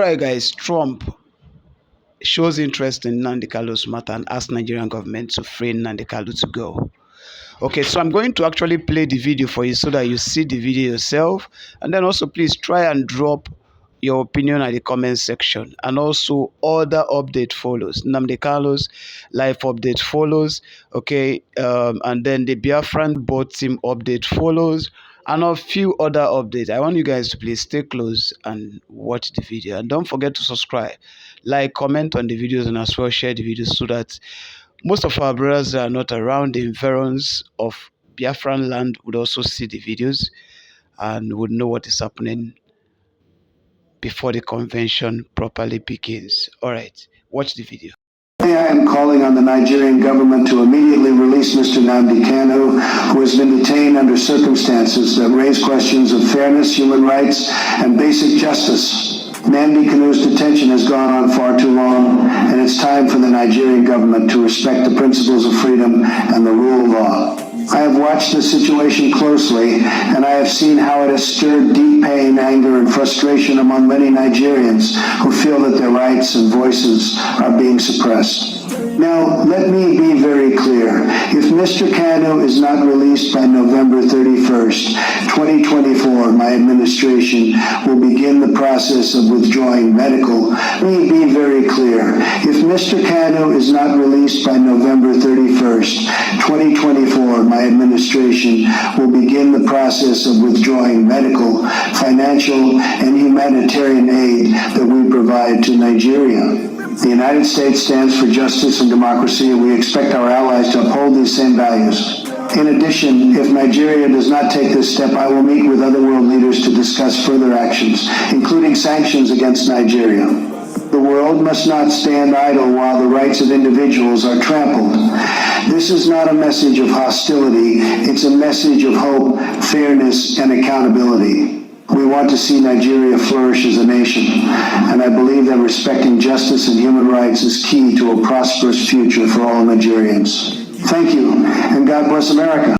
right, guys, Trump shows interest in Nnamdi Kanu's matter and asks Nigerian government to free Nnamdi Kanu to go. Okay, so I'm going to actually play the video for you so that you see the video yourself, and then also please try and drop your opinion at the comment section, and also other update follows. Nnamdi Kanu's live update follows, okay, and then the Biafran board team update follows, and a few other updates. I want you guys to please stay close and watch the video, and don't forget to subscribe, like, comment on the videos, and as well share the videos so that most of our brothers that are not around the environs of Biafran land would also see the videos and would know what is happening before the convention properly begins. All right, watch the video. I am calling on the Nigerian government to immediately release Mr. Nnamdi Kanu, who has been detained under circumstances that raise questions of fairness, human rights, and basic justice. Nnamdi Kanu's detention has gone on far too long, and it's time for the Nigerian government to respect the principles of freedom and the rule of law. I have watched the situation closely, and I have seen how it has stirred deep pain, anger, and frustration among many Nigerians who feel that their rights and voices are being suppressed. Now, let me be very clear. If Mr. Kanu is not released by November 31st, 2024, my administration will begin the process of withdrawing medical. Let me be very clear. If Mr. Kanu is not released by November 31st, 2024, my administration will begin the process of withdrawing medical, financial, and humanitarian aid that we provide to Nigeria. The United States stands for justice and democracy, and we expect our allies to uphold these same values. In addition, if Nigeria does not take this step, I will meet with other world leaders to discuss further actions, including sanctions against Nigeria. The world must not stand idle while the rights of individuals are trampled. This is not a message of hostility, it's a message of hope, fairness, and accountability. We want to see Nigeria flourish as a nation, and I believe that respecting justice and human rights is key to a prosperous future for all Nigerians. Thank you, and God bless America.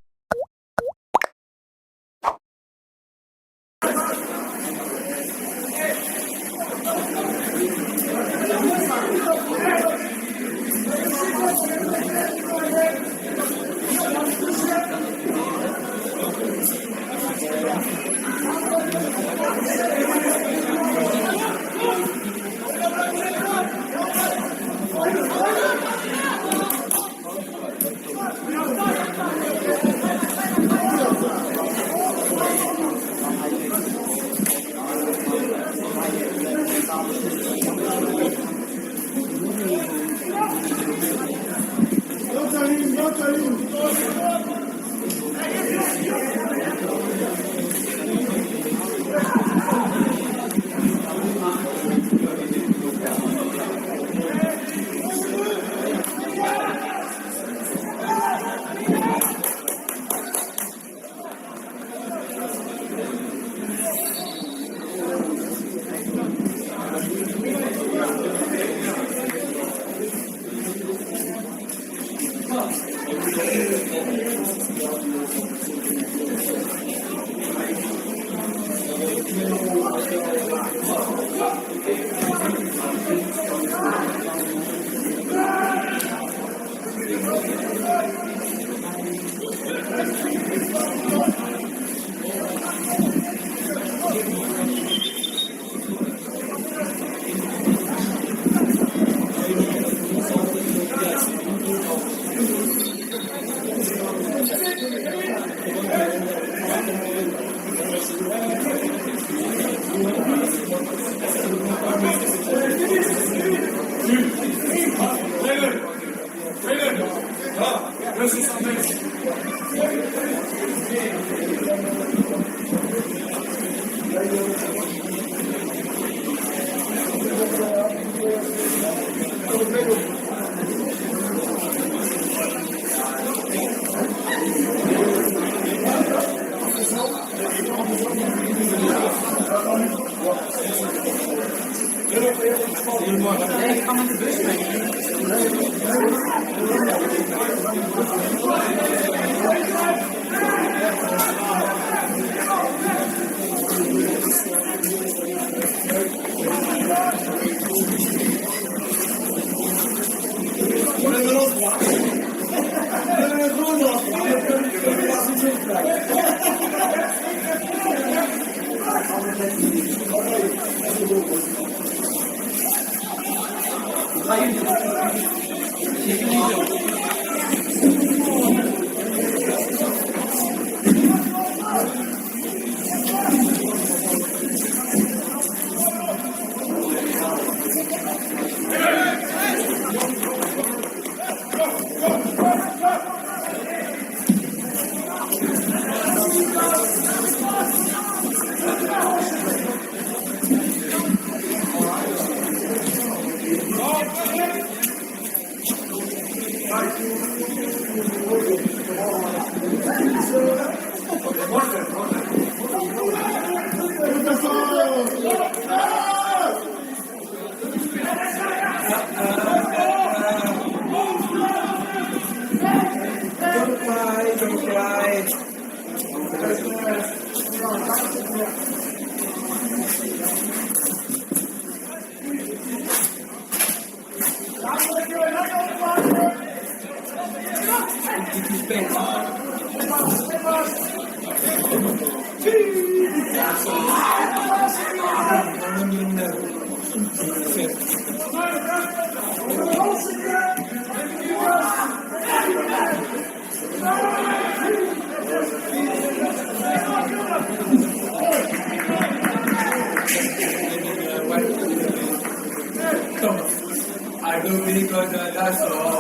I don't think that's all.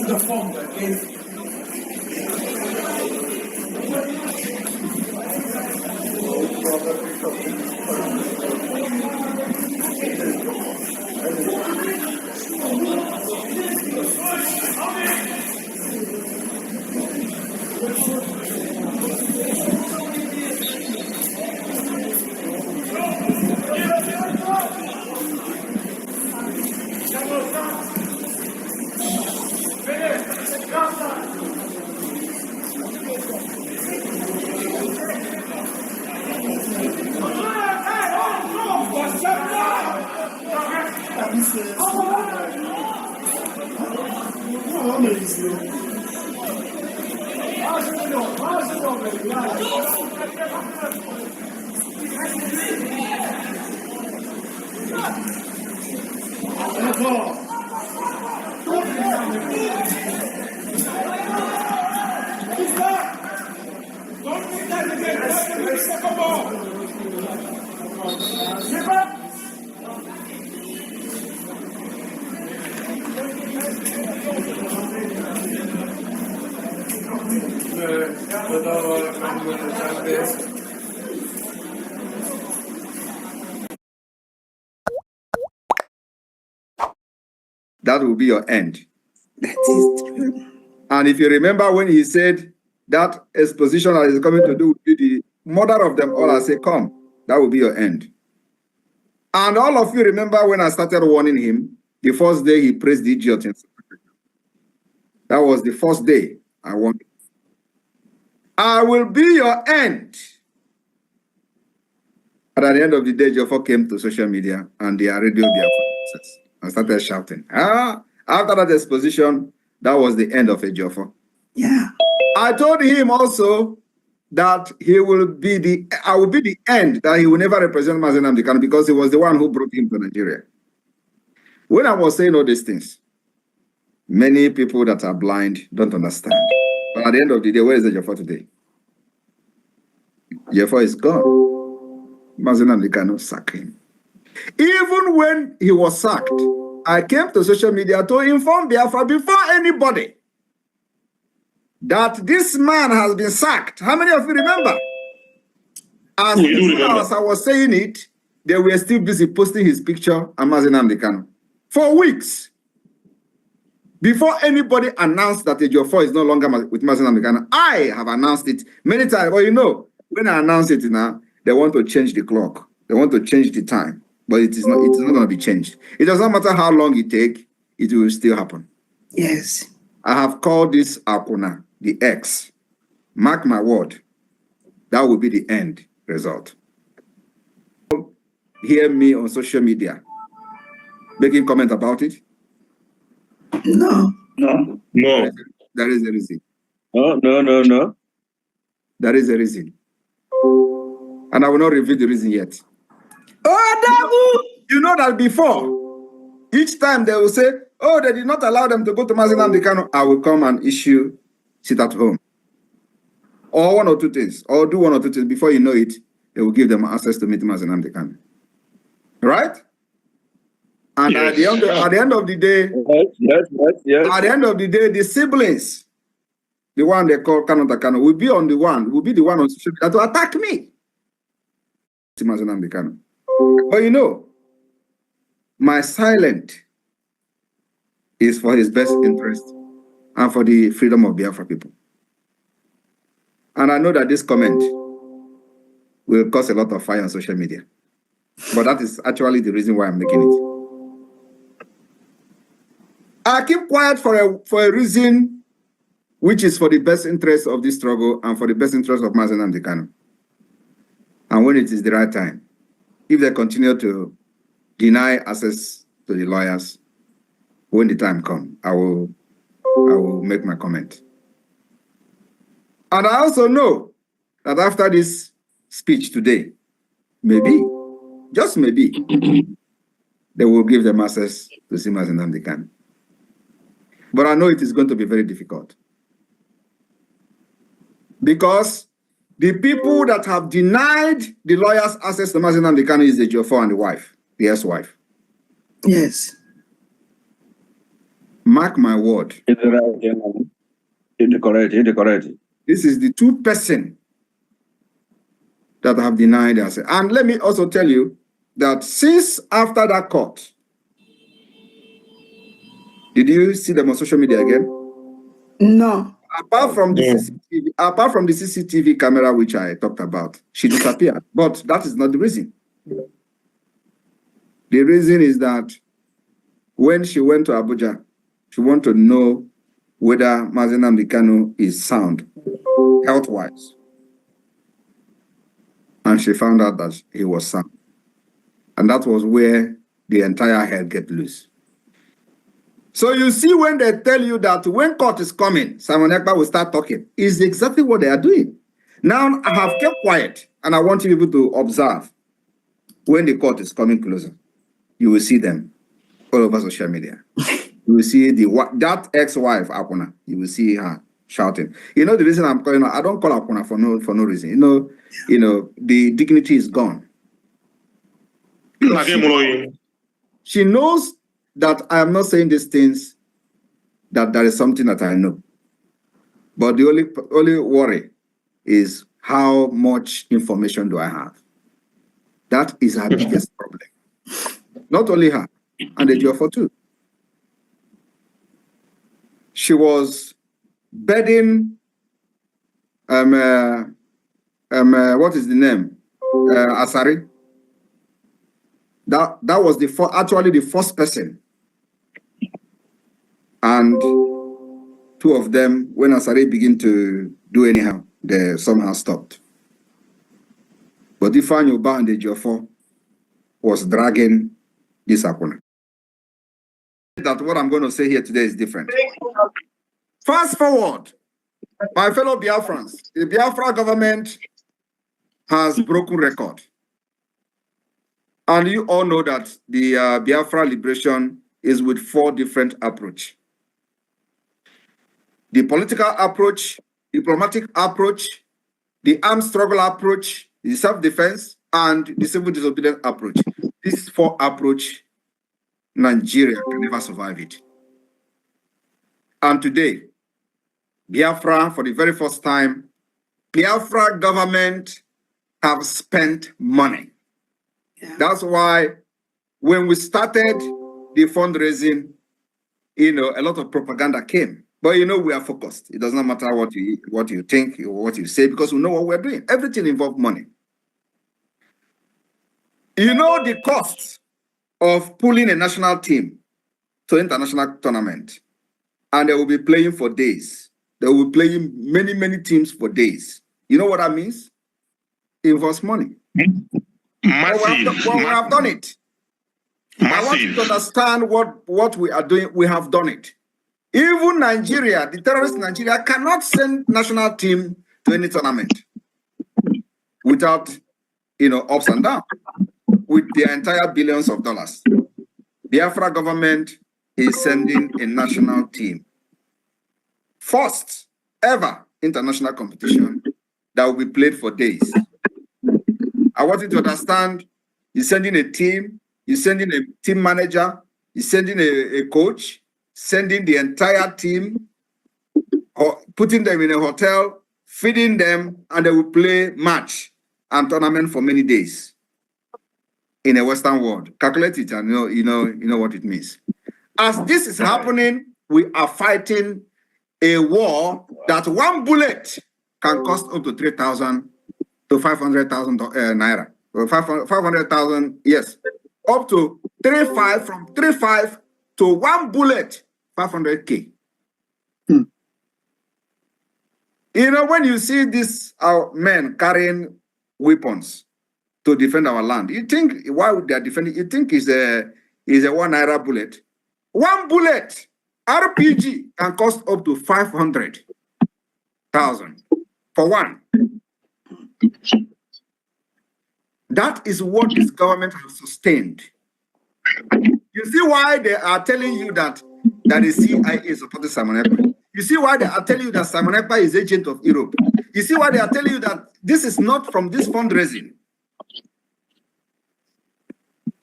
The form that is. That will be your end. That is true. And if you remember when he said that exposition that is coming to do with the mother of them all, I say, come, that will be your end. And all of you remember when I started warning him, the first day he praised the idiot in South Africa. That was the first day I warned him. I will be your end. And at the end of the day, Jofo came to social media and their radio Biafra and started shouting. After that exposition, that was the end of Ejiofor. Yeah. I told him also that I will be the end, that he will never represent Nnamdi Kanu because he was the one who brought him to Nigeria. When I was saying all these things, many people that are blind don't understand. But at the end of the day, where is Ejiofor today? Ejiofor is gone. Nnamdi Kanu sacked him. Even when he was sacked, I came to social media to inform Biafra before anybody that this man has been sacked. How many of you remember? As I was saying it, they were still busy posting his picture and Nnamdi Kanu for weeks. Before anybody announced that Ejiofor is no longer with Nnamdi Kanu, I have announced it many times. Well, you know, when I announce it now, they want to change the clock. They want to change the time. But it is not going to be changed. It does not matter how long it takes, it will still happen. Yes. I have called this Akuna, the X. Mark my word, that will be the end result. Hear me on social media, making comment about it? No. No. No. There is a reason. No. There is a reason. And I will not reveal the reason yet. Oh, you know that before, each time they will say, oh, they did not allow them to go to Nnamdi Kanu, I will come and issue sit at home. Or one or two things, or do one or two things. Before you know it, they will give them access to meet Nnamdi Kanu. Right? And Yes. at the end of the day, Yes. at the end of the day, the siblings, the one they call Kanu, will be the one on social media to attack me. Nnamdi Kanu. But you know, my silence is for his best interest and for the freedom of Biafra people. And I know that this comment will cause a lot of fire on social media. But that is actually the reason why I'm making it. I keep quiet for a reason which is for the best interest of this struggle and for the best interest of Nnamdi Kanu. And when it is the right time, if they continue to deny access to the lawyers, when the time comes, I will make my comment. And I also know that after this speech today, maybe, just maybe, they will give them access to see Nnamdi Kanu. But I know it is going to be very difficult. Because the people that have denied the lawyers access to Nnamdi Kanu is the Ejiofor and the wife, the ex-wife. Yes. Mark my word. It's correct. This is the two person that have denied us. And let me also tell you that since after that court, did you see them on social media again? No. Apart from the CCTV camera which I talked about, she disappeared. But that is not the reason. The reason is that when she went to Abuja, she wanted to know whether Nnamdi Kanu is sound, health-wise. And she found out that he was sound. And that was where the entire head get loose. So you see when they tell you that when court is coming, Simon Ekpa will start talking, is exactly what they are doing. Now I have kept quiet and I want you people to observe when the court is coming closer. You will see them all over social media. You will see that ex-wife, Akuna, you will see her shouting. You know the reason I'm calling her, I don't call Akuna for no reason. You know, the dignity is gone. She knows that I am not saying these things, that there is something that I know. But the only worry is how much information do I have? That is her biggest problem. Not only her, and the Ejiofor too. She was bedding, what is the name? Asari. That was actually the first person. And two of them, when Asari began to do anyhow, they somehow stopped. But Ifeanyi Ubah and the Ejiofor was dragging this Akuna. That what I'm going to say here today is different. Fast forward, my fellow Biafrans, the Biafra government has broken record. And you all know that the Biafra liberation is with 4 different approaches. The political approach, diplomatic approach, the armed struggle approach, the self-defense, and the civil disobedience approach. These 4 approaches, Nigeria can never survive it. And today, Biafra, for the very first time, Biafra government have spent money. Yeah. That's why when we started the fundraising, a lot of propaganda came. But we are focused. It does not matter what you think or what you say, because we know what we're doing. Everything involves money. The cost of pulling a national team to international tournament, and they will be playing for days. They will be playing many, many teams for days. You know what that means? It involves money. Massive. We have done it. Massive. I want you to understand what we are doing. We have done it. Even Nigeria, the terrorist Nigeria, cannot send national team to any tournament without, ups and downs, with the entire billions of dollars. Biafra government is sending a national team. First ever international competition that will be played for days. I want you to understand, you're sending a team, you're sending a team manager, you're sending a coach, sending the entire team, or putting them in a hotel, feeding them, and they will play match and tournament for many days in a Western world. Calculate it and you know what it means. As this is happening, we are fighting a war that one bullet can cost up to 3,000 to 500,000 naira. 500,000, yes. Up to 35, from 35 to one bullet, 500K. You know, when you see these men carrying weapons to defend our land, you think why would they defend it? You think is a 1 naira bullet. One bullet, RPG, can cost up to 500,000 for one. That is what this government has sustained. You see why they are telling you that the CIA is supporting Simon Ekpa. You see why they are telling you that Simon Ekpa is agent of Europe. You see why they are telling you that this is not from this fundraising.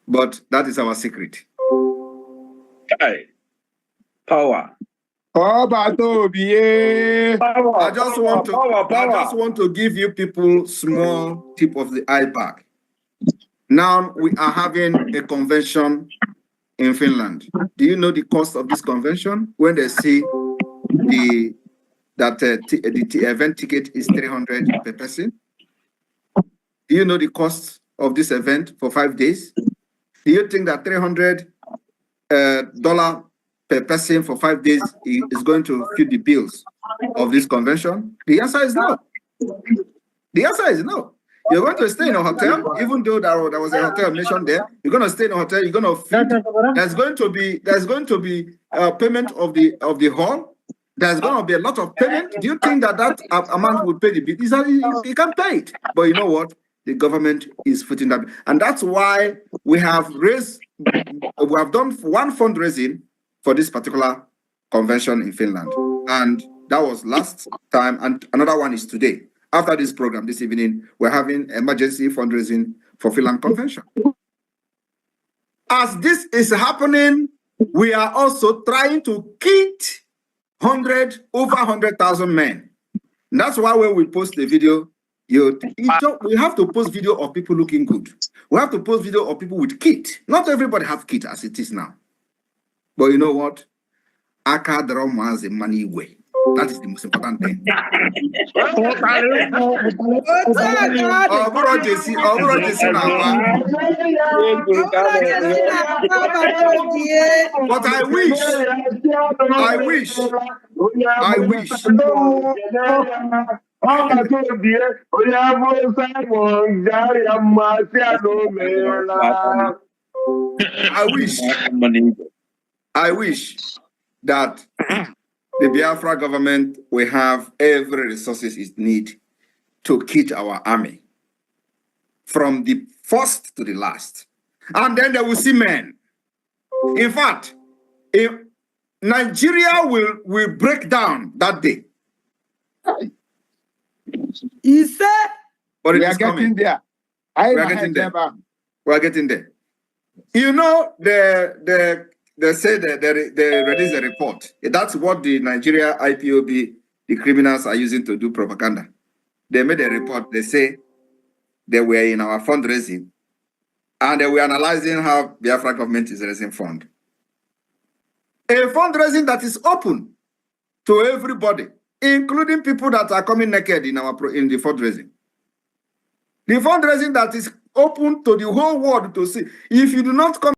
But that is our secret. Hey. Power. I just want to give you people small tip of the iceberg. Now we are having a convention in Finland. Do you know the cost of this convention? When they see the event ticket is 300 per person. Do you know the cost of this event for 5 days? Do you think that $300 per person for 5 days is going to fit the bills of this convention? The answer is no. The answer is no. You're going to stay in a hotel, even though there was a hotel mentioned there. You're going to stay in a hotel. You're going to feed. There's going to be payment of the hall. There's going to be a lot of payment. Do you think that amount will pay the bill? You can't pay it. But you know what? The government is footing that, and that's why we have done one fundraising for this particular convention in Finland, and that was last time, and another one is today. After this program this evening, we're having emergency fundraising for Finland convention. As this is happening, we are also trying to kit over 100,000 men. And that's why when we post the video, we have to post video of people looking good. We have to post video of people with kit. Not everybody have kit as it is now. But you know what? Aka drum has a money way. That is the most important thing. But I wish. I wish that the Biafra government will have every resources it needs to kit our army from the first to the last. And then they will see men. In fact, if Nigeria will break down that day. He said, but we are getting there. We are getting there. We are getting there. You know, they say that they release a report. That's what the Nigeria IPOB, the criminals, are using to do propaganda. They made a report. They say they were in our fundraising and they were analyzing how Biafra government is raising fund. A fundraising that is open to everybody, including people that are coming naked in the fundraising. The fundraising that is open to the whole world to see. If you do not come